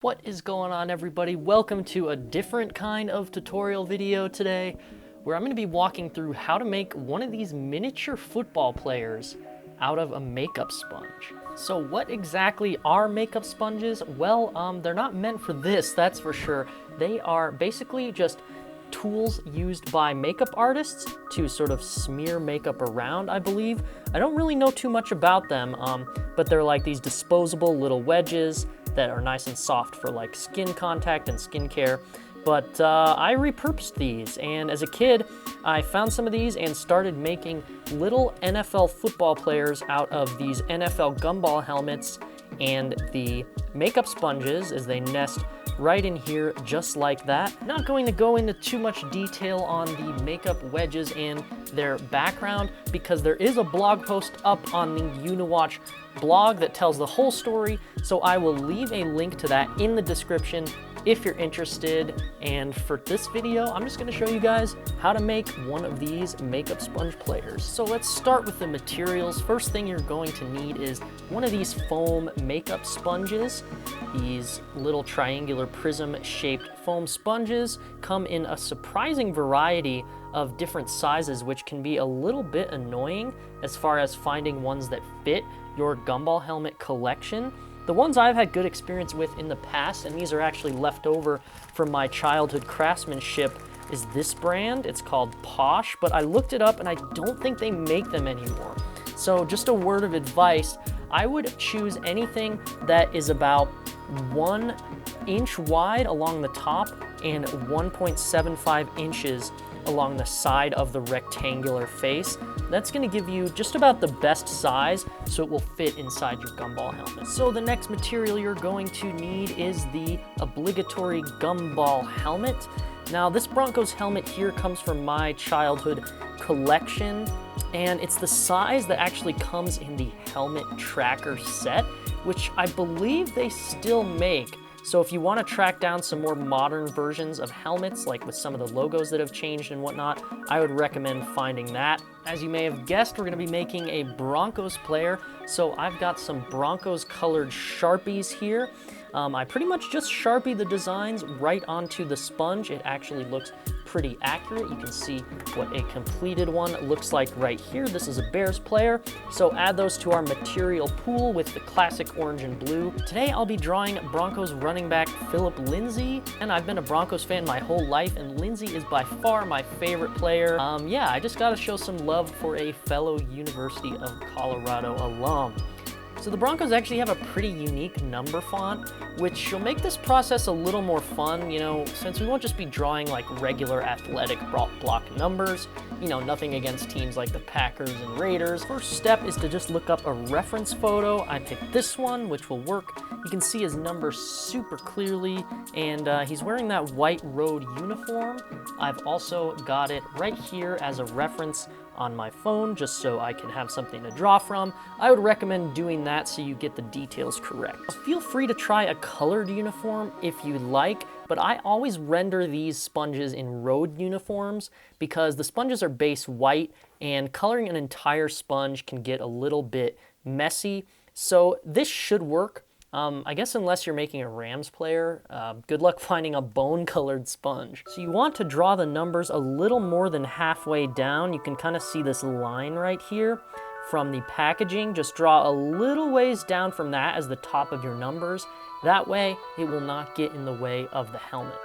What is going on, everybody? Welcome to a different kind of tutorial video today where I'm going to be walking through how to make one of these miniature football players out of a makeup sponge. So what exactly are makeup sponges? Well, they're not meant for this, that's for sure. They are basically just tools used by makeup artists to sort of smear makeup around, I believe. I don't really know too much about them, but they're like these disposable little wedges that are nice and soft for like skin contact and skincare. But I repurposed these, and as a kid, I found some of these and started making little NFL football players out of these NFL gumball helmets and the makeup sponges as they nest right in here just like that. Not going to go into too much detail on the makeup wedges and their background because there is a blog post up on the Uniwatch blog that tells the whole story, so I will leave a link to that in the description if you're interested. And for this video, I'm just going to show you guys how to make one of these makeup sponge players. So let's start with the materials. First thing you're going to need is one of these foam makeup sponges. These little triangular prism shaped foam sponges come in a surprising variety of different sizes, which can be a little bit annoying as far as finding ones that fit your gumball helmet collection. The ones I've had good experience with in the past, and these are actually left over from my childhood craftsmanship, is this brand. It's called Posh, but I looked it up and I don't think they make them anymore. So just a word of advice, I would choose anything that is about 1 inch wide along the top and 1.75 inches along the side of the rectangular face. That's going to give you just about the best size so it will fit inside your gumball helmet. So the next material you're going to need is the obligatory gumball helmet. Now this Broncos helmet here comes from my childhood collection, and it's the size that actually comes in the helmet tracker set, which I believe they still make. So if you want to track down some more modern versions of helmets, like with some of the logos that have changed and whatnot, I would recommend finding that. As you may have guessed, we're going to be making a Broncos player, so I've got some Broncos colored Sharpies here. I pretty much just Sharpie the designs right onto the sponge. It actually looks pretty accurate. You can see what a completed one looks like right here. This is a Bears player, so add those to our material pool with the classic orange and blue. Today I'll be drawing Broncos running back Philip Lindsay, and I've been a Broncos fan my whole life, and Lindsay is by far my favorite player. Yeah, I just gotta show some love for a fellow University of Colorado alum. So the Broncos actually have a pretty unique number font, which will make this process a little more fun, since we won't just be drawing like regular athletic block numbers, nothing against teams like the Packers and Raiders. First step is to just look up a reference photo. I picked this one, which will work. You can see his number super clearly, and he's wearing that white road uniform. I've also got it right here as a reference on my phone, just so I can have something to draw from. I would recommend doing that so you get the details correct. Feel free to try a colored uniform if you like, but I always render these sponges in road uniforms because the sponges are base white and coloring an entire sponge can get a little bit messy. So this should work. I guess unless you're making a Rams player, good luck finding a bone-colored sponge. So you want to draw the numbers a little more than halfway down. You can kind of see this line right here from the packaging. Just draw a little ways down from that as the top of your numbers. That way, it will not get in the way of the helmet.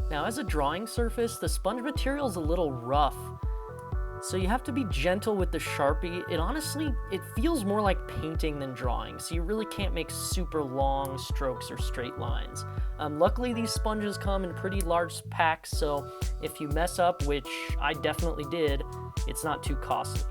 Now, as a drawing surface, the sponge material is a little rough, so you have to be gentle with the Sharpie. It feels more like painting than drawing, so you really can't make super long strokes or straight lines. Luckily, these sponges come in pretty large packs, so if you mess up, which I definitely did, it's not too costly.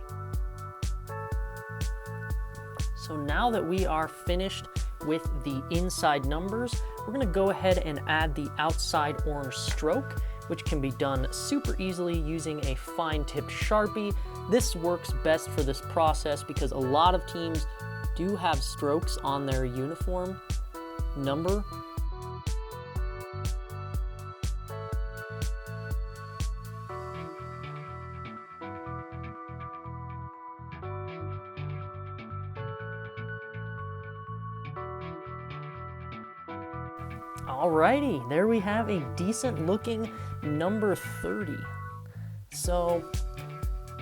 So now that we are finished with the inside numbers, we're going to go ahead and add the outside orange stroke, which can be done super easily using a fine-tipped Sharpie. This works best for this process because a lot of teams do have strokes on their uniform number. Alrighty, there we have a decent looking number 30. So,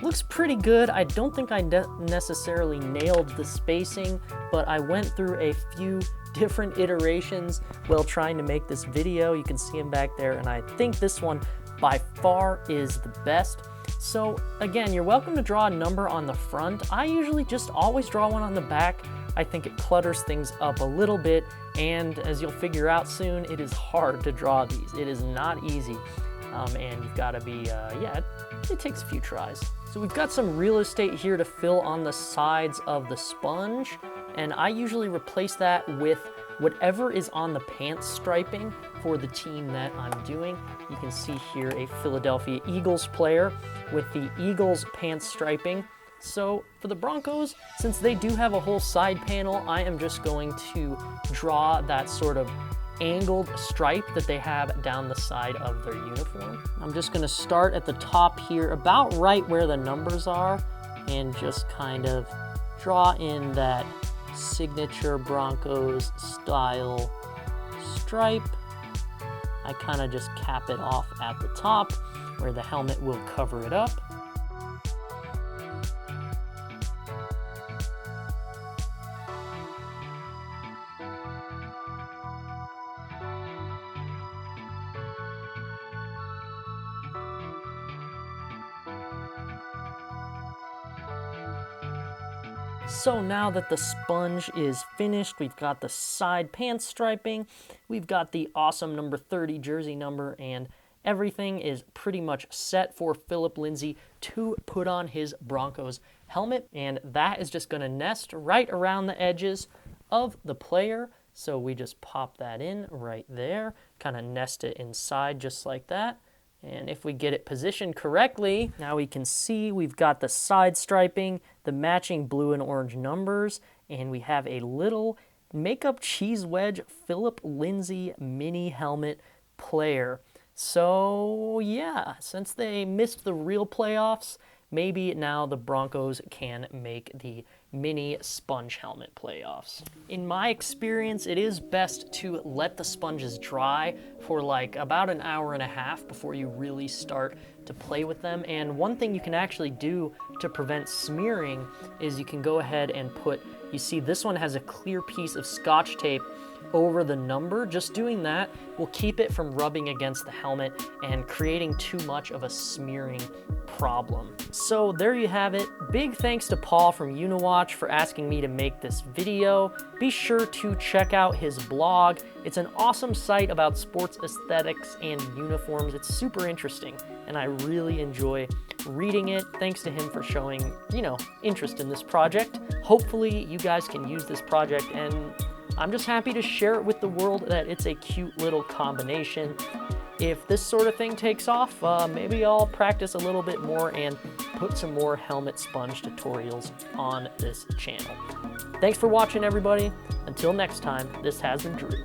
looks pretty good. I don't think I necessarily nailed the spacing, but I went through a few different iterations while trying to make this video. You can see them back there, and I think this one by far is the best. So again, you're welcome to draw a number on the front. I usually just always draw one on the back. I think it clutters things up a little bit, and as you'll figure out soon, it is hard to draw these. It is not easy, and you've got to be, it takes a few tries. So we've got some real estate here to fill on the sides of the sponge, and I usually replace that with whatever is on the pants striping for the team that I'm doing. You can see here a Philadelphia Eagles player with the Eagles pants striping. So for the Broncos, since they do have a whole side panel, I am just going to draw that sort of angled stripe that they have down the side of their uniform. I'm just gonna start at the top here, about right where the numbers are, and just kind of draw in that signature Broncos style stripe. I kind of just cap it off at the top where the helmet will cover it up. So now that the sponge is finished, we've got the side pants striping, we've got the awesome number 30 jersey number, and everything is pretty much set for Phillip Lindsay to put on his Broncos helmet, and that is just going to nest right around the edges of the player. So we just pop that in right there, kind of nest it inside just like that. And if we get it positioned correctly, now we can see we've got the side striping, the matching blue and orange numbers, and we have a little makeup cheese wedge Phillip Lindsay mini helmet player. So yeah, since they missed the real playoffs, maybe now the Broncos can make the mini sponge helmet playoffs. In my experience, it is best to let the sponges dry for like about an hour and a half before you really start to play with them. And one thing you can actually do to prevent smearing is you can go ahead and put, you see this one has a clear piece of Scotch tape over the number. Just doing that will keep it from rubbing against the helmet and creating too much of a smearing problem. So there you have it. Big thanks to Paul from Uniwatch for asking me to make this video. Be sure to check out his blog. It's an awesome site about sports aesthetics and uniforms. It's super interesting, and I really enjoy reading it. Thanks to him for showing, interest in this project. Hopefully you guys can use this project, and I'm just happy to share it with the world that it's a cute little combination. If this sort of thing takes off, maybe I'll practice a little bit more and put some more helmet sponge tutorials on this channel. Thanks for watching, everybody. Until next time, this has been Drew.